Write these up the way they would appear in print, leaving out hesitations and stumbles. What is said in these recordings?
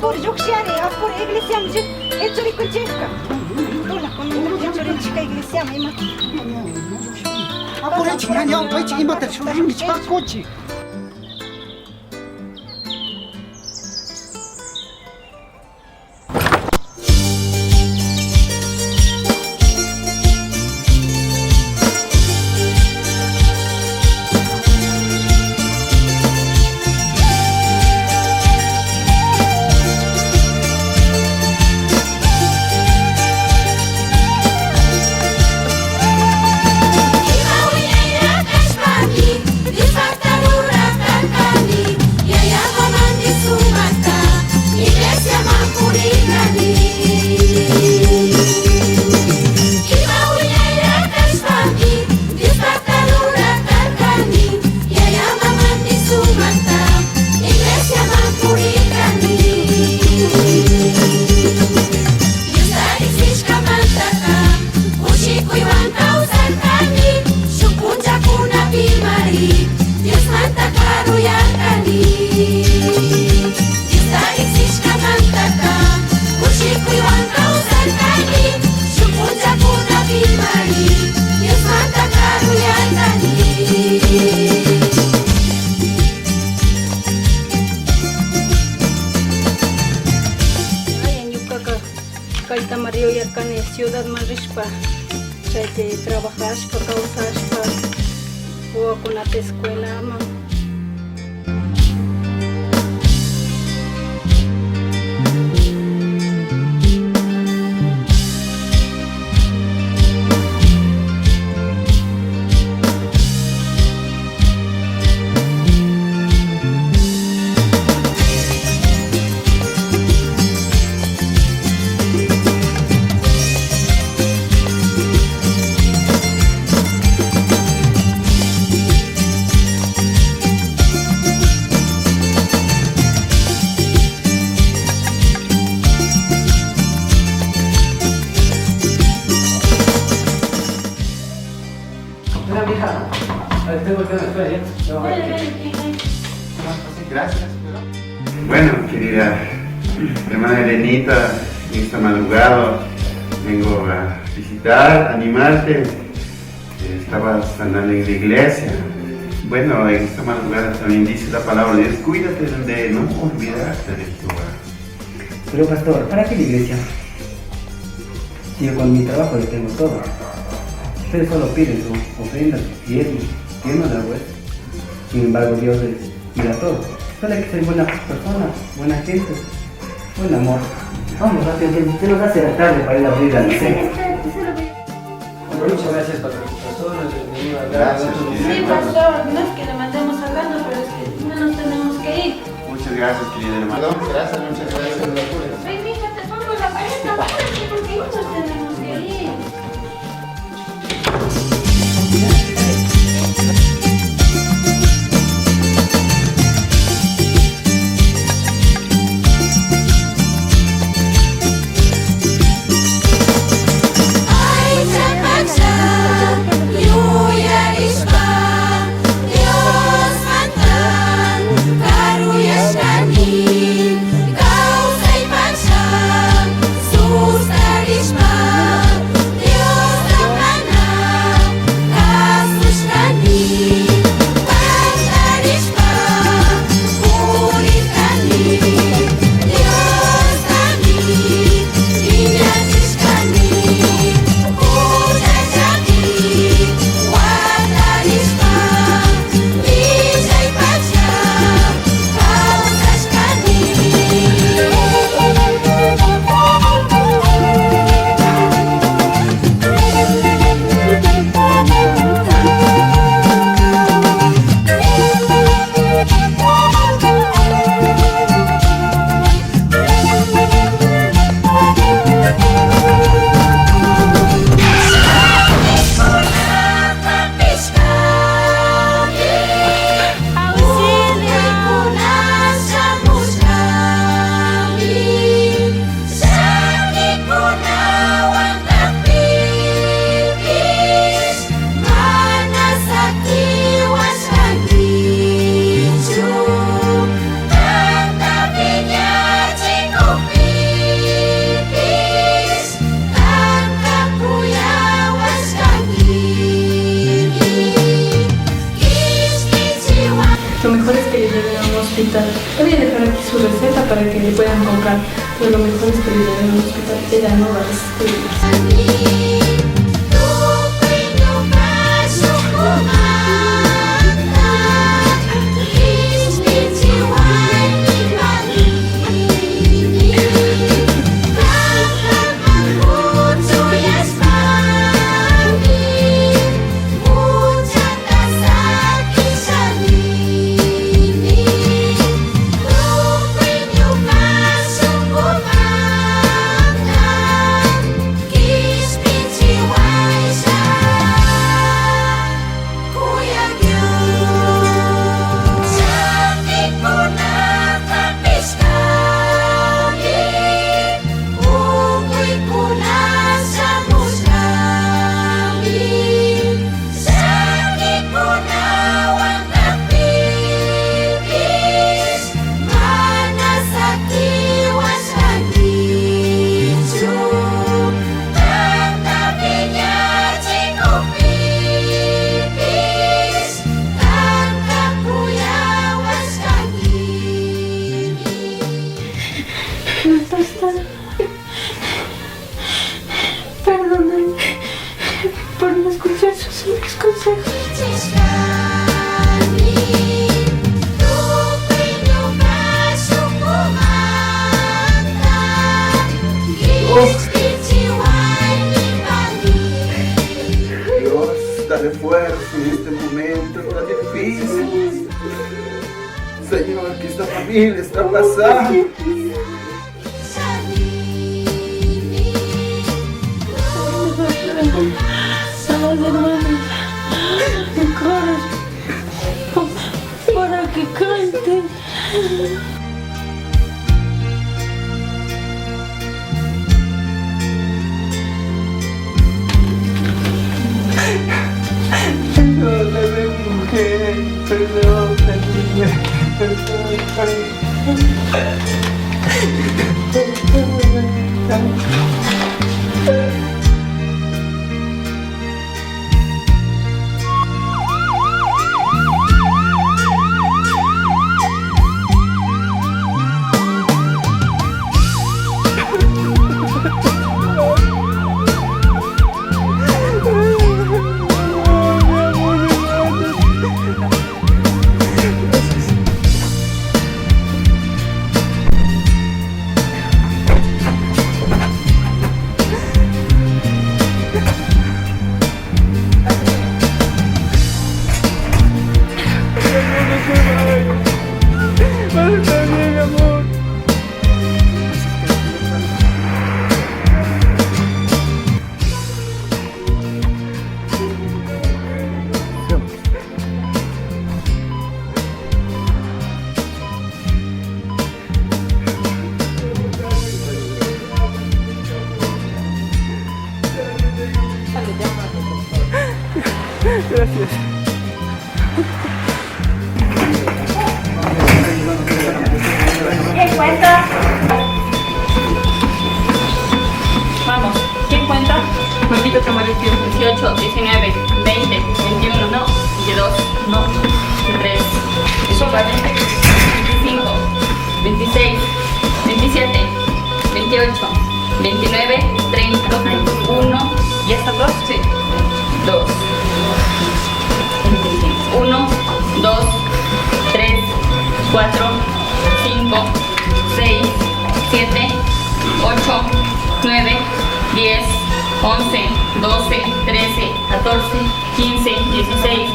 apur juxiare, apur iglesia mjik, echuri kucheka. Tola con echuri chica iglesia mima. Apure chinganya, toy chingimata churim chpakochi. Kaita Mario yarkani ciudad Marishpa, chayte trabajashpa, kawsashpa, wawakunata escuelaman. Gracias. Bueno, querida hermana Elenita, en esta madrugada vengo a visitar, animarte. Estabas andando en la iglesia. Bueno, en esta madrugada también dice la palabra de Dios, cuídate de no olvidarte de Jehová. Pero pastor, ¿para qué la iglesia? Si yo con mi trabajo yo tengo todo. Ustedes solo piden su ofrenda, su diezmo la web. Sin embargo, Dios les mira todo. Solo hay que ser buena persona, buena gente, buen amor. Vamos, rápido, que nos hace la tarde para ir a abrir la cena. Muchas gracias, pastor. Gracias. Sí, pastor, no es que le mandemos hablando, pero es que no nos tenemos que ir. Muchas gracias, querida hermana. Gracias, muchas gracias. Ven, mija, te pongo la paleta, apúrate, porque nos tenemos que ir. Kau say para que le puedan comprar lo mejor que le den en el hospital. Ella no va a recibir. Perdóname por no escuchar sus sabios consejos. Dios, dale fuerza en este momento tan difícil. Señor, que esta familia está pasando. A las hermanas de coros para que canten. Perdóname, mujer, perdóname, perdóname. Gracias. ¿Quién cuenta? Vamos, ¿quién cuenta? Maldito Chamaritio. 18, 19, 20, 21, no. 22, no. 23, 24, 25, 26, 27, 28, 29, 30, 1. ¿Y estas dos? Sí. 2. 1, 2, 3, 4, 5, 6, 7, 8, 9, 10, 11, 12, 13, 14, 15, 16,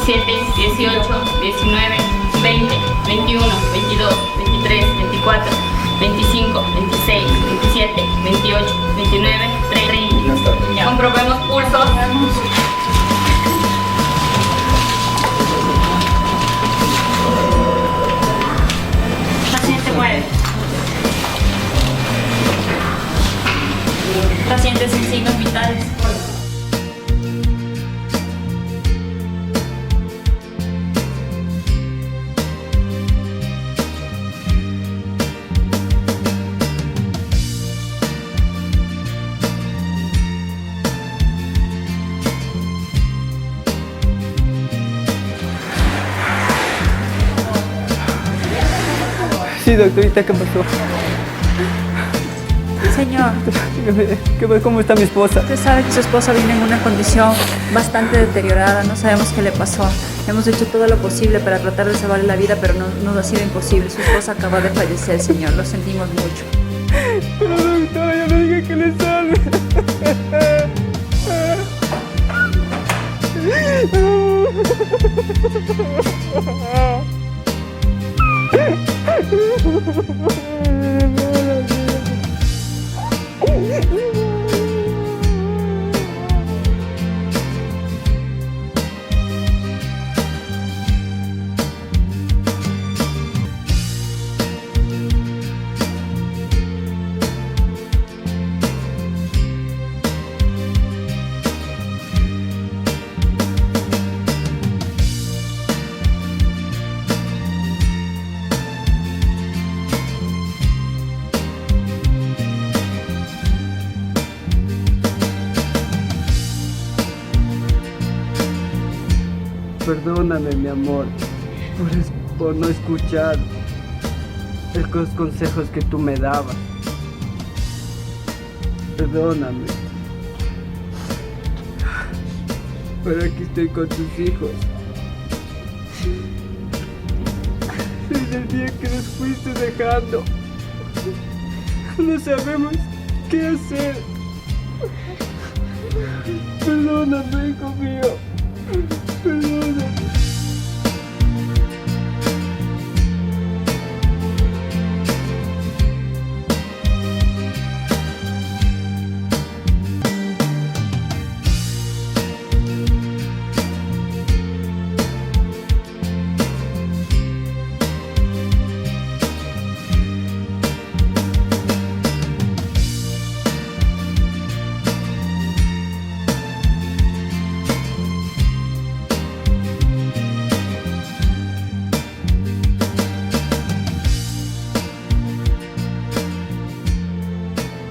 17, 18, 19, 20, 21, 22, 23, 24, 25, 26, 27, 28, 29, 30. Comprobemos pulsos. Paciente muere. Paciente sin signos vitales. Sí, Sí, doctorita, ¿qué pasó? Señor, ¿Cómo está mi esposa? usted sabe que su esposa viene en una condición bastante deteriorada, no sabemos qué le pasó. Hemos hecho todo lo posible para tratar de salvarle la vida, pero nos ha sido imposible. Su esposa acaba de fallecer, señor, lo sentimos mucho. Pero doctora, ya le dije que le salve. Perdóname, mi amor, por no escuchar los consejos que tú me dabas. Perdóname. Pero aquí estoy con tus hijos. Desde el día que nos fuiste dejando, no sabemos qué hacer. Perdóname, hijo mío. Perdóname.